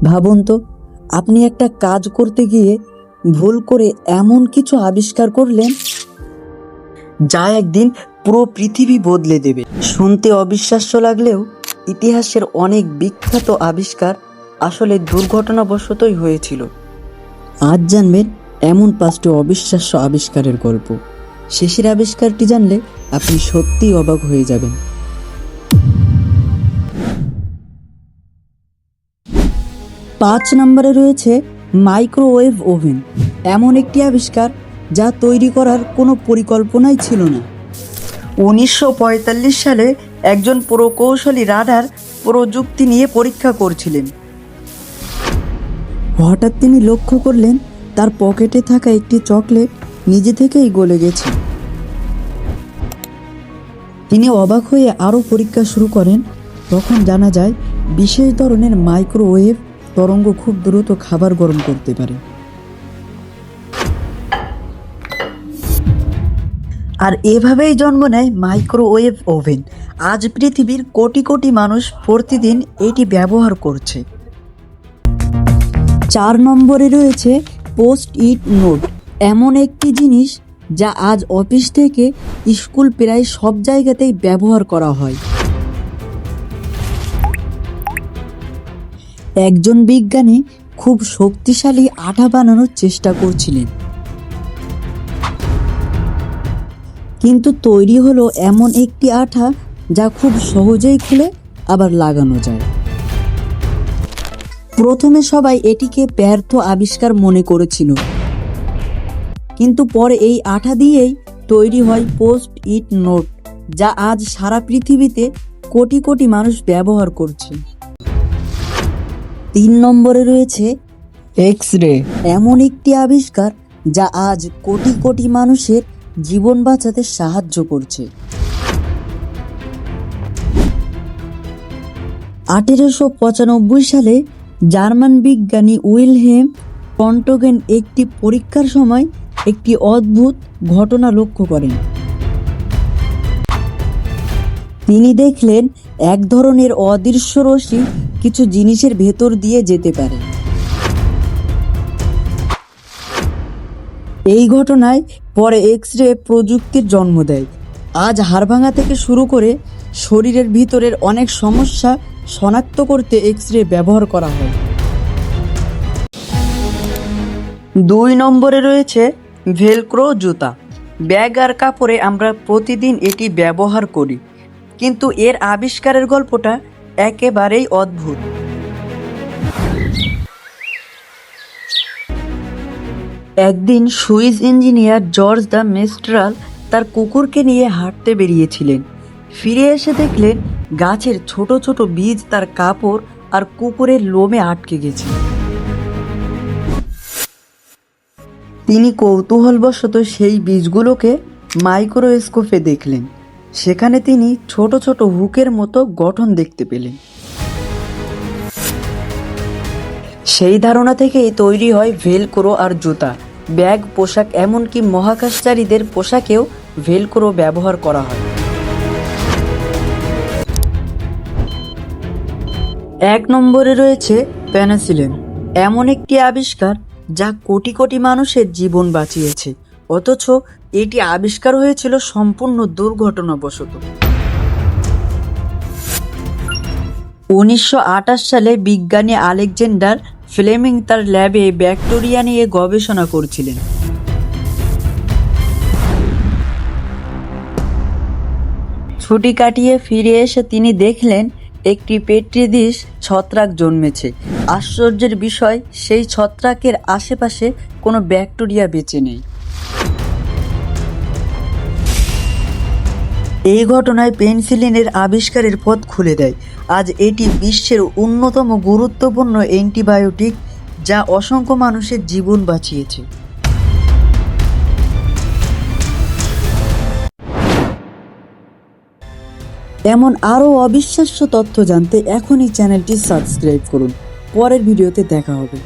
ভাবুন তো, আপনি একটা কাজ করতে গিয়ে ভুল করে এমন কিছু আবিষ্কার করলেন যা একদিন পুরো পৃথিবী বদলে দেবে। শুনতে অবিশ্বাস্য লাগলেও ইতিহাসের অনেক বিখ্যাত আবিষ্কার আসলে দুর্ঘটনাবশতই হয়েছিল। আজ জানবেন এমন 5টি অবিশ্বাস্য আবিষ্কারের গল্প। শেষের আবিষ্কারটি জানলে আপনি সত্যিই অবাক হয়ে যাবেন। 5 নম্বরে রয়েছে মাইক্রোওয়েভ ওভেন। এমন একটি আবিষ্কার যা তৈরি করার কোনো পরিকল্পনাই ছিল না। 1945 সালে একজন প্রকৌশলী রাডার প্রযুক্তি নিয়ে পরীক্ষা করছিলেন। হঠাৎ তিনি লক্ষ্য করলেন তার পকেটে থাকা একটি চকলেট নিজে থেকেই গলে গেছে। তিনি অবাক হয়ে আরও পরীক্ষা শুরু করেন। তখন জানা যায় বিশেষ ধরনের মাইক্রোওয়েভ তরঙ্গ খুব দ্রুত খাবার গরম করতে পারে। আর এভাবেই জন্ম নেয় মাইক্রোওয়েভ ওভেন। আজ পৃথিবীর কোটি কোটি মানুষ প্রতিদিন এটি ব্যবহার করছে। 4 নম্বরে রয়েছে পোস্ট ইট নোট। এমন একটি জিনিস যা আজ অফিস থেকে স্কুল প্রায় সব জায়গাতেই ব্যবহার করা হয়। একজন বিজ্ঞানী খুব শক্তিশালী আঠা বানানোর চেষ্টা করছিলেন, কিন্তু তৈরি হলো এমন একটি আঠা যা খুব সহজেই খুলে আবার লাগানো যায়। প্রথমে সবাই এটিকে ব্যর্থ আবিষ্কার মনে করেছিল, কিন্তু পরে এই আঠা দিয়েই তৈরি হয় পোস্ট ইট নোট, যা আজ সারা পৃথিবীতে কোটি কোটি মানুষ ব্যবহার করছে। 3 নম্বরে রয়েছে এক্স রে। এমন একটি আবিষ্কার যা আজ কোটি কোটি মানুষের জীবন বাঁচাতে সাহায্য করছে। 1895 সালে জার্মান বিজ্ঞানী উইলহেম রন্টগেন একটি পরীক্ষার সময় একটি অদ্ভুত ঘটনা লক্ষ্য করেন। তিনি দেখলেন এক ধরনের অদৃশ্য রশ্মি কিছু জিনিসের ভেতর দিয়ে যেতে পারে। এই ঘটনায় পরে এক্স রে প্রযুক্তির জন্ম দেয়। আজ হাড়ভাঙা থেকে শুরু করে শরীরের ভিতরের অনেক সমস্যা শনাক্ত করতে এক্স রে ব্যবহার করা হয়। 2 নম্বরে রয়েছে ভেলক্রো জুতা। ব্যাগ আর কাপড়ে আমরা প্রতিদিন এটি ব্যবহার করি, কিন্তু এর আবিষ্কারের গল্পটা একেবারেই অদ্ভুত। একদিন সুইস ইঞ্জিনিয়ার জর্জ দ্য মেস্ট্রাল তার কুকুরকে নিয়ে হাঁটতে বেরিয়েছিলেন। ফিরে এসে দেখলেন গাছের ছোট ছোট বীজ তার কাপড় আর কুকুরের লোমে আটকে গেছে। তিনি কৌতূহলবশত সেই বীজগুলোকে মাইক্রোস্কোপে দেখলেন। সেখানে তিনি ছোট ছোট হুকের মতো গঠন দেখতে পেলেন। সেই ধারণা থেকেই তৈরি হয় ভেলক্রো আর জুতা, ব্যাগ, পোশাক, এমনকি মহাকাশচারীদের পোশাকেও ভেলক্রো ব্যবহার করা হয়। 1 নম্বরে রয়েছে পেনিসিলিন। এমন একটি আবিষ্কার যা কোটি কোটি মানুষের জীবন বাঁচিয়েছে, অথচ এটি আবিষ্কার হয়েছিল সম্পূর্ণ দুর্ঘটনাবশত। 1928 সালে বিজ্ঞানী আলেকজান্ডার ফ্লেমিং তার ল্যাবে ব্যাকটেরিয়া নিয়ে গবেষণা করছিলেন। ছুটি কাটিয়ে ফিরে এসে তিনি দেখলেন একটি পেট্রি ডিশ ছত্রাক জন্মেছে। আশ্চর্যের বিষয়, সেই ছত্রাকের আশেপাশে কোনো ব্যাকটেরিয়া বেঁচে নেই। এই ঘটনায় পেনিসিলিনের আবিষ্কারের পথ খুলে দেয়। আজ এটি বিশ্বের অন্যতম গুরুত্বপূর্ণ অ্যান্টিবায়োটিক, যা অসংখ্য মানুষের জীবন বাঁচিয়েছে। এমন আরও অবিশ্বাস্য তথ্য জানতে এখনই চ্যানেলটি সাবস্ক্রাইব করুন। পরের ভিডিওতে দেখা হবে।